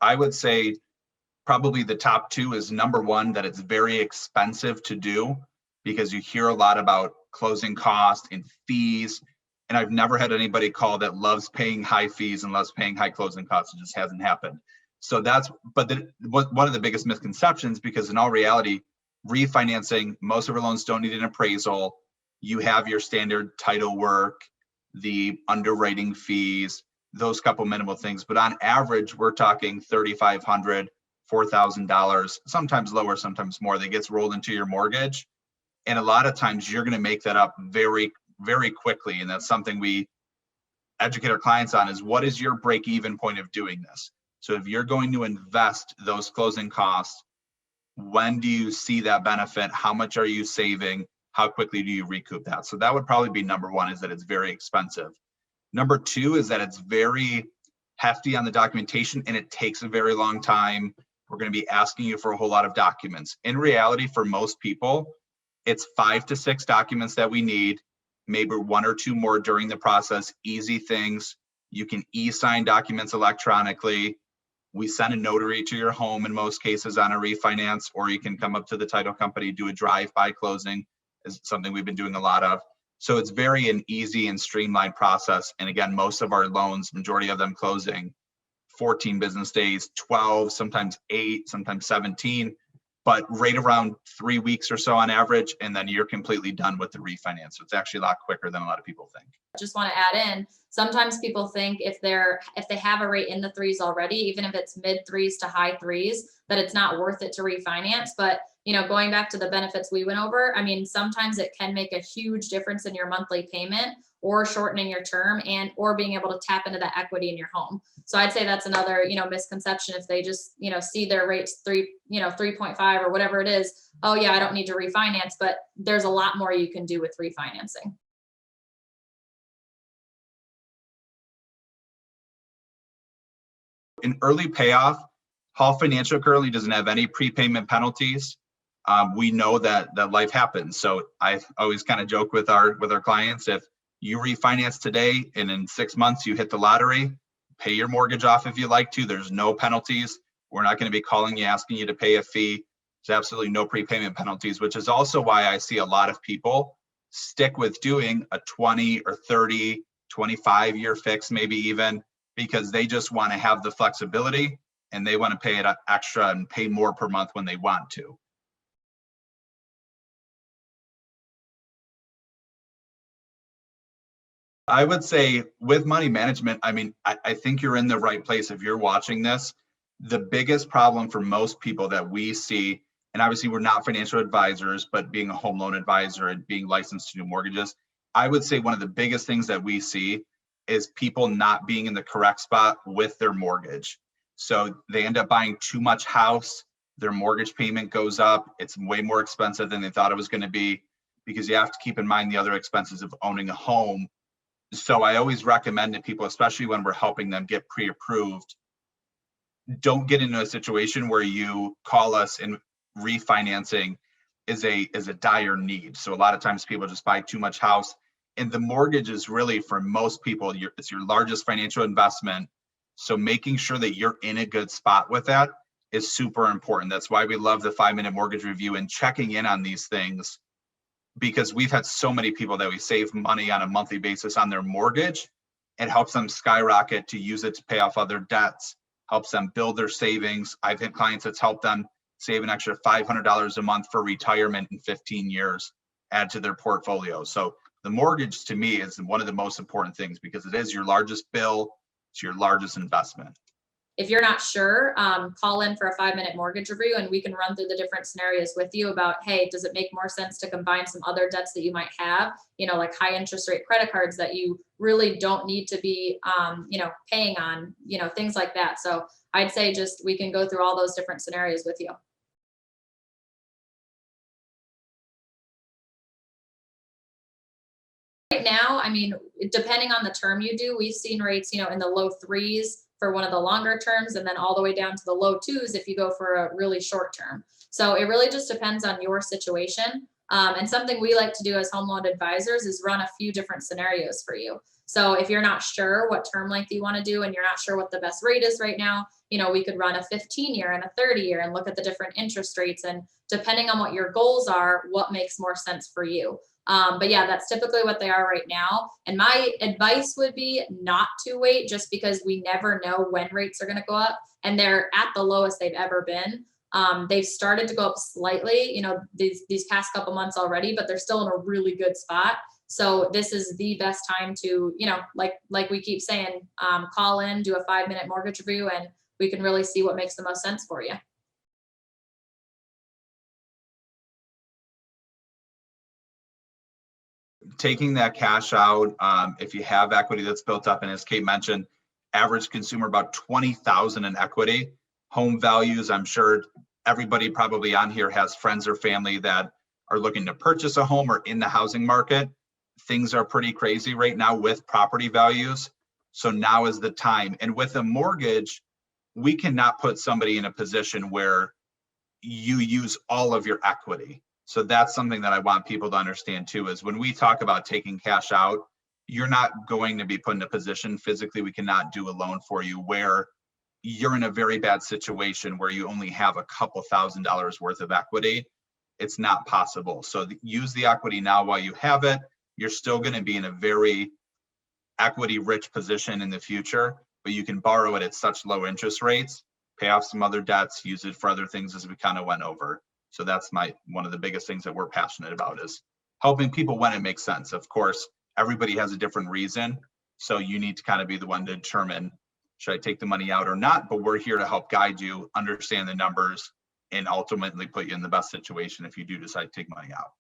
I would say probably the top two is number one, that it's very expensive to do because you hear a lot about closing costs and fees. And I've never had anybody call that loves paying high fees and loves paying high closing costs. It just hasn't happened. So one of the biggest misconceptions, because in all reality, refinancing, most of our loans don't need an appraisal. You have your standard title work, the underwriting fees, those couple minimal things. But on average, we're talking $3,500, $4,000, sometimes lower, sometimes more, that gets rolled into your mortgage. And a lot of times you're going to make that up very, very quickly. And that's something we educate our clients on, is what is your break-even point of doing this? So if you're going to invest those closing costs, when do you see that benefit? How much are you saving? How quickly do you recoup that? So that would probably be number one, is that it's very expensive. Number two is that it's very hefty on the documentation and it takes a very long time. We're going to be asking you for a whole lot of documents. In reality, for most people, it's 5 to 6 documents that we need, maybe 1 or 2 more during the process, easy things. You can e-sign documents electronically. We send a notary to your home in most cases on a refinance, or you can come up to the title company, do a drive-by closing, is something we've been doing a lot of. So it's very an easy and streamlined process. And again, most of our loans, majority of them closing 14 business days, 12, sometimes 8, sometimes 17, but right around 3 weeks or so on average, and then you're completely done with the refinance. So it's actually a lot quicker than a lot of people think. Just want to add in, sometimes people think if they have a rate in the 3s already, even if it's mid 3s to high 3s, that it's not worth it to refinance. But going back to the benefits we went over, I mean, sometimes it can make a huge difference in your monthly payment, or shortening your term, or being able to tap into that equity in your home. So I'd say that's another, misconception. If they just, see their rates 3.5 or whatever it is, oh yeah, I don't need to refinance, but there's a lot more you can do with refinancing. In early payoff, Hall Financial currently doesn't have any prepayment penalties. We know that life happens. So I always kind of joke with our clients, if you refinance today and in 6 months you hit the lottery, pay your mortgage off if you like to. There's no penalties. We're not going to be calling you asking you to pay a fee. There's absolutely no prepayment penalties, which is also why I see a lot of people stick with doing a 20 or 30, 25-year fix, maybe even, because they just want to have the flexibility and they want to pay it extra and pay more per month when they want to. I would say with money management, I mean, I think you're in the right place if you're watching this. The biggest problem for most people that we see, and obviously we're not financial advisors, but being a home loan advisor and being licensed to do mortgages, I would say one of the biggest things that we see is people not being in the correct spot with their mortgage. So they end up buying too much house, their mortgage payment goes up, it's way more expensive than they thought it was going to be, because you have to keep in mind the other expenses of owning a home. So I always recommend to people, especially when we're helping them get pre-approved, don't get into a situation where you call us and refinancing is a dire need. So a lot of times people just buy too much house, and the mortgage is really, for most people, it's your largest financial investment. So making sure that you're in a good spot with that is super important. That's why we love the 5-minute mortgage review and checking in on these things, because we've had so many people that we save money on a monthly basis on their mortgage. It helps them skyrocket to use it to pay off other debts, helps them build their savings. I've had clients that's helped them save an extra $500 a month for retirement in 15 years, add to their portfolio. So the mortgage to me is one of the most important things, because it is your largest bill, it's your largest investment. If you're not sure, call in for a 5-minute mortgage review and we can run through the different scenarios with you about, hey, does it make more sense to combine some other debts that you might have, like high interest rate credit cards that you really don't need to be, paying on, things like that. So I'd say just we can go through all those different scenarios with you. Right now, I mean, depending on the term you do, we've seen rates, in the low 3s for one of the longer terms, and then all the way down to the low 2s if you go for a really short term. So it really just depends on your situation. And something we like to do as home loan advisors is run a few different scenarios for you. So if you're not sure what term length you want to do and you're not sure what the best rate is right now, we could run a 15-year and a 30-year and look at the different interest rates. And depending on what your goals are, what makes more sense for you. But yeah, that's typically what they are right now. And my advice would be not to wait, just because we never know when rates are going to go up, and they're at the lowest they've ever been. They've started to go up slightly, these past couple months already, but they're still in a really good spot. So this is the best time to, like we keep saying, call in, do a 5-minute mortgage review, and we can really see what makes the most sense for you. Taking that cash out, if you have equity that's built up, and as Kate mentioned, average consumer about 20,000 in equity. Home values, I'm sure everybody probably on here has friends or family that are looking to purchase a home or in the housing market. Things are pretty crazy right now with property values. So now is the time. And with a mortgage, we cannot put somebody in a position where you use all of your equity. So that's something that I want people to understand too, is when we talk about taking cash out, you're not going to be put in a position physically, we cannot do a loan for you where you're in a very bad situation where you only have a couple $1,000s worth of equity. It's not possible. So use the equity now while you have it. You're still going to be in a very equity rich position in the future, but you can borrow it at such low interest rates, pay off some other debts, use it for other things, as we kind of went over. So that's one of the biggest things that we're passionate about, is helping people when it makes sense. Of course, everybody has a different reason. So you need to kind of be the one to determine, should I take the money out or not? But we're here to help guide you, understand the numbers, and ultimately put you in the best situation if you do decide to take money out.